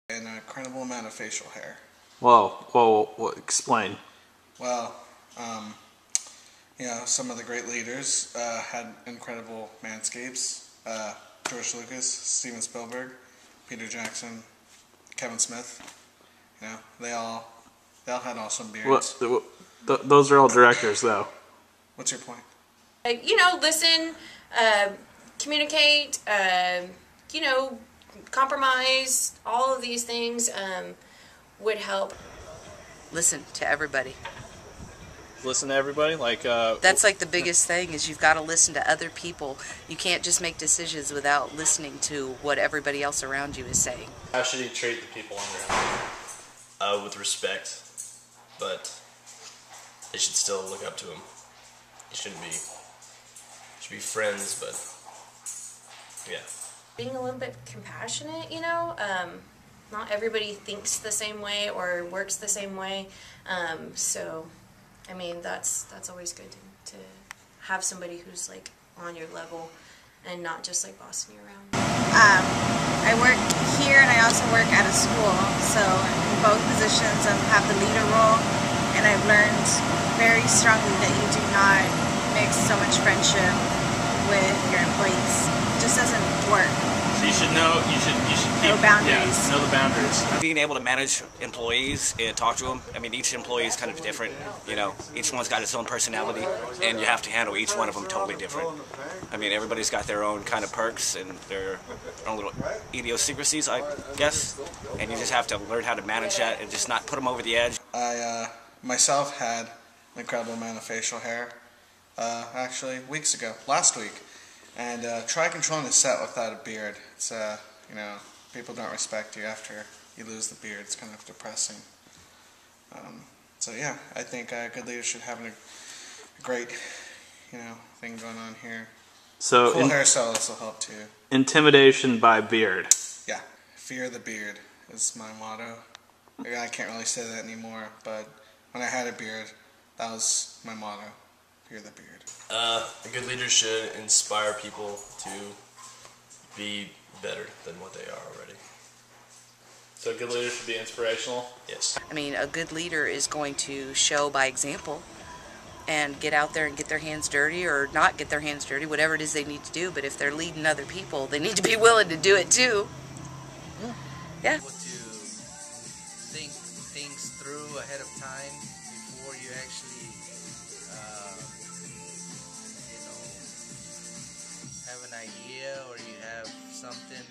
An incredible amount of facial hair. Whoa, explain. Well, some of the great leaders had incredible manscapes. George Lucas, Steven Spielberg, Peter Jackson, Kevin Smith. They all had awesome beards. Those are all directors, though. What's your point? Listen, communicate, compromise, all of these things would help. Listen to everybody. Listen to everybody? That's like the biggest thing, is you've got to listen to other people. You can't just make decisions without listening to what everybody else around you is saying. How should you treat the people under him? With respect, but they should still look up to him. Should be friends, but yeah. Being a little bit compassionate, not everybody thinks the same way or works the same way. That's always good to have somebody who's like on your level and not just like bossing you around. I work here and I also work at a school, so in both positions I have the leader role, and I've learned very strongly that you do not mix so much friendship with your employees. It just doesn't work. So you should know, you should keep, know boundaries. Yeah, know the boundaries. Being able to manage employees and talk to them, each employee is kind of different, each one's got its own personality, and you have to handle each one of them totally different. Everybody's got their own kind of perks and their own little idiosyncrasies, I guess, and you just have to learn how to manage that and just not put them over the edge. I myself had an incredible amount of facial hair, actually weeks ago, last week. And try controlling the set without a beard. It's, people don't respect you after you lose the beard. It's kind of depressing. I think good leaders should have a great, thing going on here. So full hairstylists will help too. Intimidation by beard. Yeah, fear the beard is my motto. I can't really say that anymore, but when I had a beard, that was my motto. Fear the beard. A good leader should inspire people to be better than what they are already. So a good leader should be inspirational? Yes. A good leader is going to show by example and get out there and get their hands dirty or not get their hands dirty, whatever it is they need to do. But if they're leading other people, they need to be willing to do it too. Yeah. To think things through ahead of time before you actually have an idea or you have something.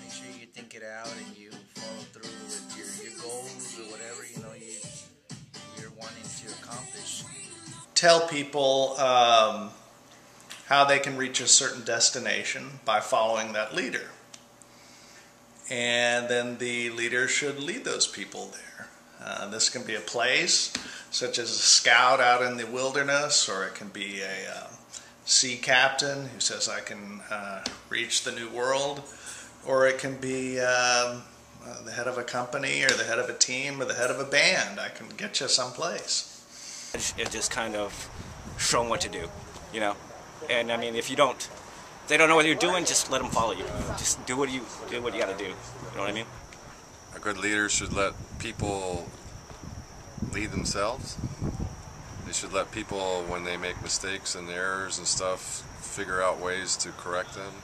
Make sure you think it out and you follow through with your goals or whatever you're wanting to accomplish. Tell people how they can reach a certain destination by following that leader. And then the leader should lead those people there. This can be a place, such as a scout out in the wilderness, or it can be a sea captain who says, I can reach the new world, or it can be the head of a company, or the head of a team, or the head of a band. I can get you someplace. It's just kind of show them what to do, And if they don't know what you're doing, just let them follow you. Just do what you got to do. You know what I mean? A good leader should let people lead themselves. They should let people, when they make mistakes and errors and stuff, figure out ways to correct them.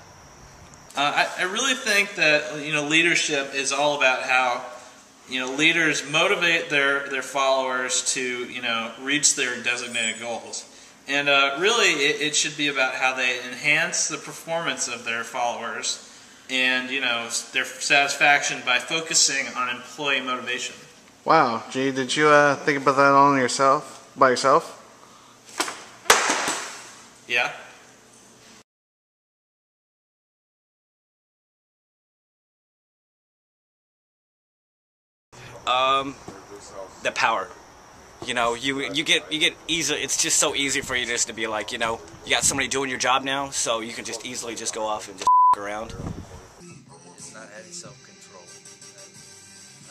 I really think that leadership is all about how leaders motivate their followers to reach their designated goals, and really it should be about how they enhance the performance of their followers and their satisfaction by focusing on employee motivation. Wow, gee, did you think about that by yourself? Yeah. The power. You get easy. It's just so easy for you just to be like, you got somebody doing your job now, so you can just easily just go off and just around. It's not having self-control. A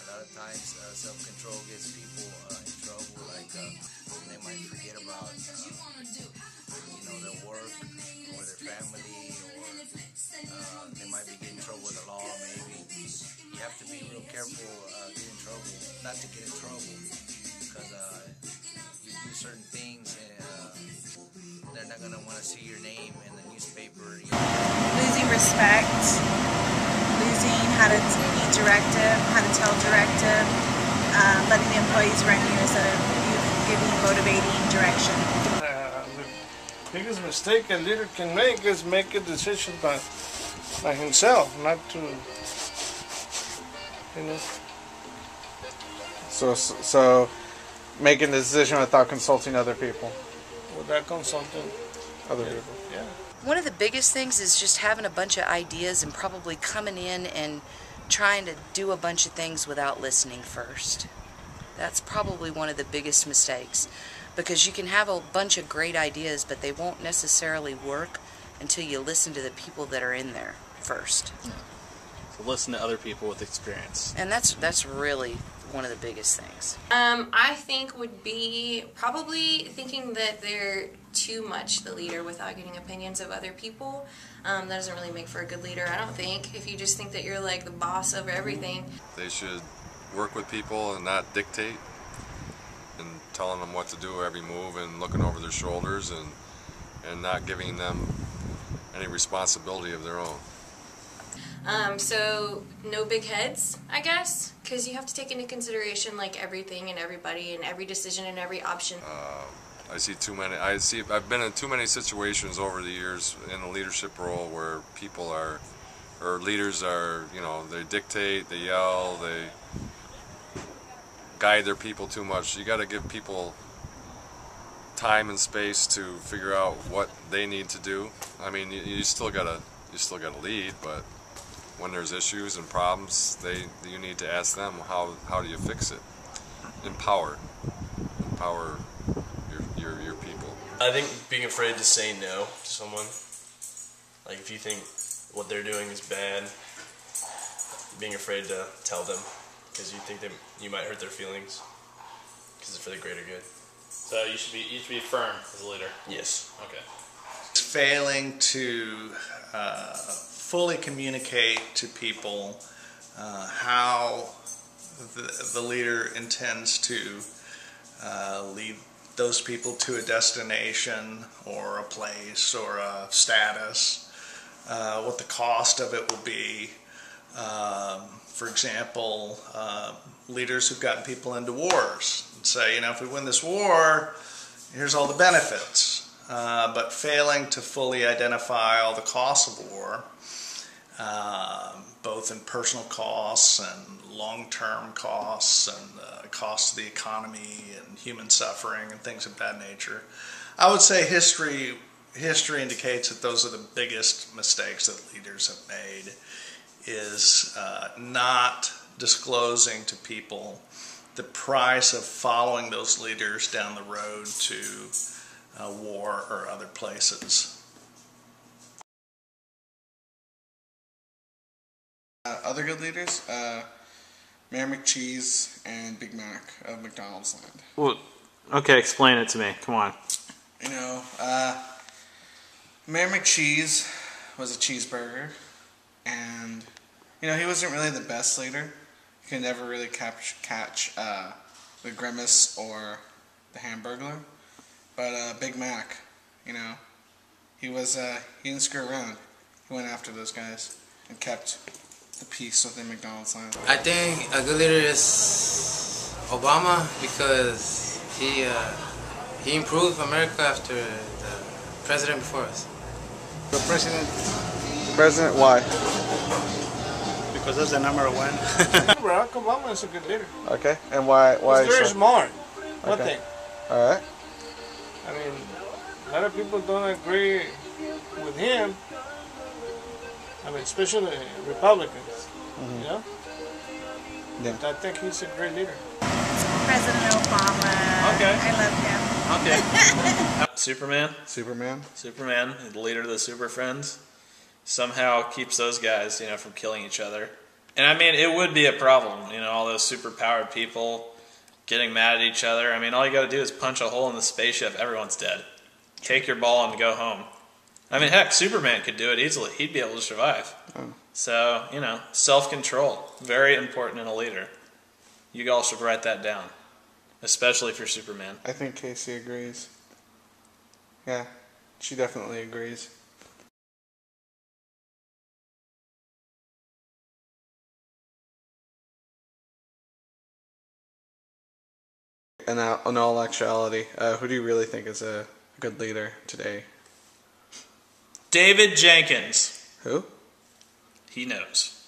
lot of times, self-control gets people in trouble. Like they might forget about their work or their family, or they might be getting in trouble with the law. Maybe you have to be real careful. careful get in trouble, not to get in trouble, because you do certain things and they're not gonna want to see your name in the newspaper. Losing respect, losing how to be directive, how to tell directive, letting the employees run you instead of you giving motivating direction. The biggest mistake a leader can make is make a decision by himself, not to, you know. So making the decision without consulting other people. Without consulting other people. Yeah. One of the biggest things is just having a bunch of ideas and probably coming in and trying to do a bunch of things without listening first. That's probably one of the biggest mistakes, because you can have a bunch of great ideas, but they won't necessarily work until you listen to the people that are in there first. Yeah. So listen to other people with experience. And that's really one of the biggest things. I think would be probably thinking that they're too much the leader without getting opinions of other people. That doesn't really make for a good leader, I don't think, if you just think that you're like the boss over everything. They should work with people and not dictate, and telling them what to do every move and looking over their shoulders and not giving them any responsibility of their own. So no big heads, I guess, because you have to take into consideration like everything and everybody and every decision and every option. I've been in too many situations over the years in a leadership role where people are, or leaders are, you know, they dictate, they yell, they guide their people too much. You got to give people time and space to figure out what they need to do. I mean, you still gotta lead, but when there's issues and problems, you need to ask them how do you fix it. Empower your people. I think being afraid to say no to someone, like if you think what they're doing is bad, being afraid to tell them because you think you might hurt their feelings because it's for the greater good. So you should be firm as a leader. Yes. Okay. Failing to fully communicate to people how the leader intends to lead those people to a destination or a place or a status, what the cost of it will be. For example, leaders who've gotten people into wars and say, you know, if we win this war, here's all the benefits. But failing to fully identify all the costs of war, both in personal costs and long-term costs and costs of the economy and human suffering and things of that nature. I would say history indicates that those are the biggest mistakes that leaders have made, is not disclosing to people the price of following those leaders down the road to war or other places. Other good leaders, Mayor McCheese and Big Mac of McDonald's Land. Well, okay, explain it to me. Come on. You know, Mayor McCheese was a cheeseburger, and you know, he wasn't really the best leader. He could never really catch the Grimace or the Hamburglar. But Big Mac, you know, he didn't screw around. He went after those guys and kept the peace within McDonald's Land. I think a good leader is Obama, because he improved America after the president before us. The president. The president, why? Because that's the number one. Barack Obama is a good leader. Okay, and why? He's very smart. One Okay. thing. All right. I mean, a lot of people don't agree with him. I mean, especially Republicans. You know? Yeah. But I think he's a great leader. President Obama. Okay. I love him. Okay. Superman, the leader of the Super Friends, somehow keeps those guys, you know, from killing each other. And I mean, it would be a problem, you know, all those super-powered people getting mad at each other. I mean, all you got to do is punch a hole in the spaceship, everyone's dead. Take your ball and go home. I mean, heck, Superman could do it easily. He'd be able to survive. Oh. So, self-control, very important in a leader. You all should write that down, especially if you're Superman. I think Casey agrees. Yeah, she definitely agrees. And now, in all actuality, who do you really think is a good leader today? David Jenkins. Who? He knows.